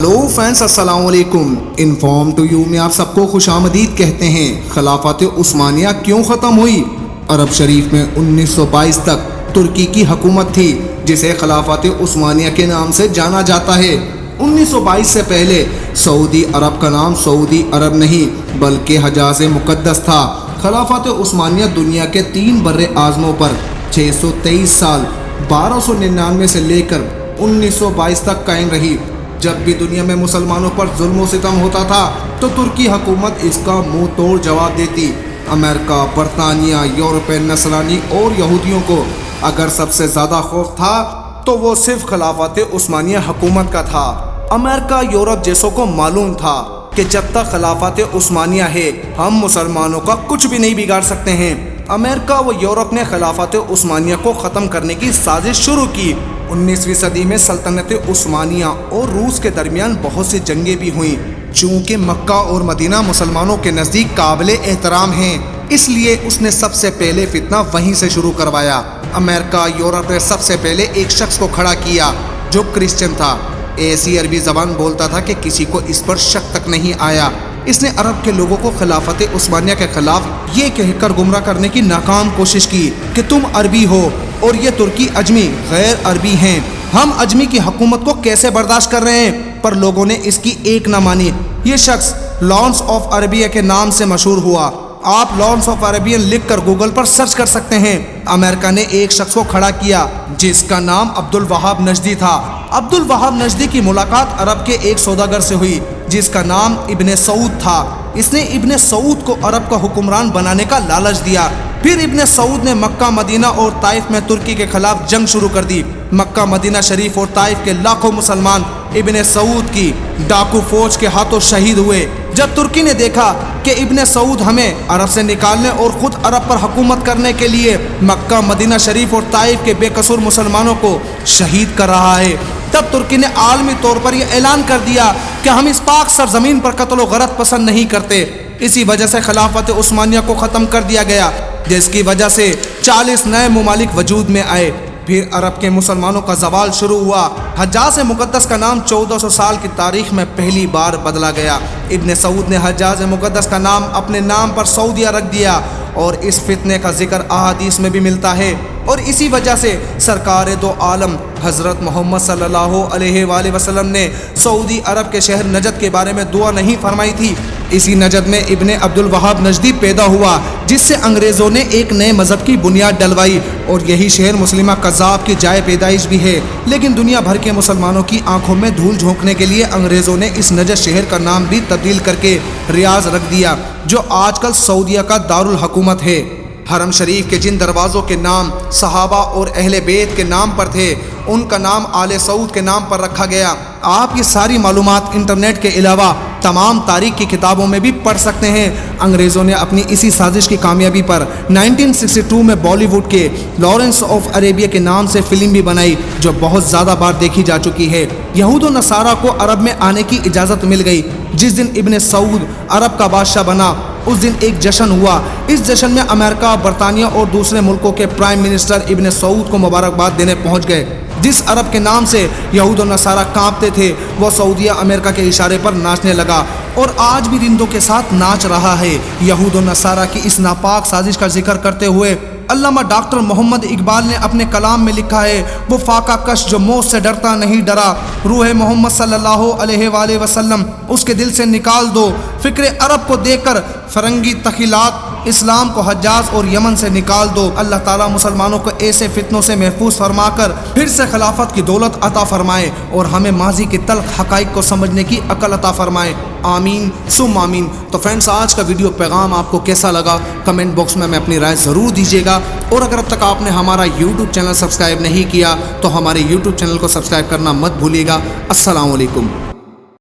تو فینس السلام علیکم، انفارم ٹو یو میں آپ سب کو خوش آمدید کہتے ہیں۔ خلافت عثمانیہ کیوں ختم ہوئی؟ عرب شریف میں 1922 تک ترکی کی حکومت تھی جسے خلافت عثمانیہ کے نام سے جانا جاتا ہے۔ 1922 سے پہلے سعودی عرب کا نام سعودی عرب نہیں بلکہ حجاز مقدس تھا۔ خلافت عثمانیہ دنیا کے 3 بر اعظموں پر 623 سال 1299 سے لے کر 1922 تک قائم رہی۔ جب بھی دنیا میں مسلمانوں پر ظلم و ستم ہوتا تھا تو ترکی حکومت اس کا منہ توڑ جواب دیتی۔ امریکہ، برطانیہ، یورپین نصرانی اور یہودیوں کو اگر سب سے زیادہ خوف تھا تو وہ صرف خلافت عثمانیہ حکومت کا تھا۔ امریکہ، یورپ جیسوں کو معلوم تھا کہ جب تک خلافت عثمانیہ ہے ہم مسلمانوں کا کچھ بھی نہیں بگاڑ سکتے ہیں۔ امریکہ و یورپ نے خلافت عثمانیہ کو ختم کرنے کی سازش شروع کی۔ 19ویں صدی میں سلطنت عثمانیہ اور روس کے درمیان بہت سی جنگیں بھی ہوئیں۔ چونکہ مکہ اور مدینہ مسلمانوں کے نزدیک قابل احترام ہیں اس لیے اس نے سب سے پہلے فتنہ وہیں سے شروع کروایا۔ امریکہ، یورپ نے سب سے پہلے ایک شخص کو کھڑا کیا جو کرسچن تھا۔ ایسی عربی زبان بولتا تھا کہ کسی کو اس پر شک تک نہیں آیا۔ اس نے عرب کے لوگوں کو خلافت عثمانیہ کے خلاف یہ کہہ کر گمراہ کرنے کی ناکام کوشش کی کہ تم عربی ہو اور یہ ترکی اجمی غیر عربی ہیں، ہم اجمی کی حکومت کو کیسے برداشت کر رہے ہیں؟ پر لوگوں نے اس کی ایک نہ مانی۔ یہ شخص لارنس آف عربیہ کے نام سے مشہور ہوا۔ آپ لارنس آف عربیہ لکھ کر گوگل پر سرچ کر سکتے ہیں۔ امریکہ نے ایک شخص کو کھڑا کیا جس کا نام عبد الوہاب نجدی تھا۔ عبد الوہاب نجدی کی ملاقات عرب کے ایک سوداگر سے ہوئی جس کا نام ابن سعود تھا۔ اس نے ابن سعود کو عرب کا حکمران بنانے کا لالچ دیا۔ پھر ابن سعود نے مکہ، مدینہ اور طائف میں ترکی کے خلاف جنگ شروع کر دی۔ مکہ، مدینہ شریف اور طائف کے لاکھوں مسلمان ابن سعود کی ڈاکو فوج کے ہاتھوں شہید ہوئے۔ جب ترکی نے دیکھا کہ ابن سعود ہمیں عرب سے نکالنے اور خود عرب پر حکومت کرنے کے لیے مکہ، مدینہ شریف اور طائف کے بے قصور مسلمانوں کو شہید کر رہا ہے، تب ترکی نے عالمی طور پر یہ اعلان کر دیا کہ ہم اس پاک سرزمین پر قتل و غارت پسند نہیں کرتے۔ اسی وجہ سے خلافت عثمانیہ کو ختم کر دیا گیا جس کی وجہ سے 40 نئے ممالک وجود میں آئے۔ پھر عرب کے مسلمانوں کا زوال شروع ہوا۔ حجاز مقدس کا نام 1400 سال کی تاریخ میں پہلی بار بدلا گیا۔ ابن سعود نے حجاز مقدس کا نام اپنے نام پر سعودیہ رکھ دیا اور اس فتنے کا ذکر احادیث میں بھی ملتا ہے، اور اسی وجہ سے سرکار دو عالم حضرت محمد صلی اللہ علیہ وآلہ وسلم نے سعودی عرب کے شہر نجد کے بارے میں دعا نہیں فرمائی تھی۔ اسی نجد میں ابن عبد الوہاب نجدی پیدا ہوا جس سے انگریزوں نے ایک نئے مذہب کی بنیاد ڈلوائی، اور یہی شہر مسلمہ کذاب کی جائے پیدائش بھی ہے۔ لیکن دنیا بھر کے مسلمانوں کی آنکھوں میں دھول جھونکنے کے لیے انگریزوں نے اس نجد شہر کا نام بھی تبدیل کر کے ریاض رکھ دیا جو آج کل سعودیہ کا دارالحکومت ہے۔ حرم شریف کے جن دروازوں کے نام صحابہ اور اہل بیت کے نام پر تھے ان کا نام آل سعود کے نام پر رکھا گیا۔ آپ یہ ساری معلومات انٹرنیٹ کے علاوہ تمام تاریخ کی کتابوں میں بھی پڑھ سکتے ہیں۔ انگریزوں نے اپنی اسی سازش کی کامیابی پر 1962 میں بالی ووڈ کے لارنس آف عربیہ کے نام سے فلم بھی بنائی جو بہت زیادہ بار دیکھی جا چکی ہے۔ یہود و نصارہ کو عرب میں آنے کی اجازت مل گئی۔ جس دن ابن سعود عرب کا بادشاہ بنا اس دن ایک جشن ہوا۔ اس جشن میں امریکہ، برطانیہ اور دوسرے ملکوں کے پرائم منسٹر ابن سعود کو مبارکباد دینے پہنچ گئے۔ جس عرب کے نام سے یہود و نصارہ کانپتے تھے وہ سعودیہ امریکہ کے اشارے پر ناچنے لگا اور آج بھی رندوں کے ساتھ ناچ رہا ہے۔ یہود و نصارہ کی اس ناپاک سازش کا ذکر کرتے ہوئے علامہ ڈاکٹر محمد اقبال نے اپنے کلام میں لکھا ہے، وہ فاقہ کش جو موت سے ڈرتا نہیں ڈرا، روح محمد صلی اللہ علیہ وآلہ وسلم اس کے دل سے نکال دو، فکر عرب کو دے کر فرنگی تخیلات اسلام کو حجاز اور یمن سے نکال دو۔ اللہ تعالیٰ مسلمانوں کو ایسے فتنوں سے محفوظ فرما کر پھر سے خلافت کی دولت عطا فرمائے اور ہمیں ماضی کی تلخ حقائق کو سمجھنے کی عقل عطا فرمائے، آمین ثم آمین۔ تو فرینڈس، آج کا ویڈیو پیغام آپ کو کیسا لگا کمنٹ باکس میں اپنی رائے ضرور دیجیے گا، اور اگر اب تک آپ نے ہمارا یوٹیوب چینل سبسکرائب نہیں کیا تو ہمارے یوٹیوب چینل کو سبسکرائب کرنا مت بھولیے گا۔ السلام علیکم۔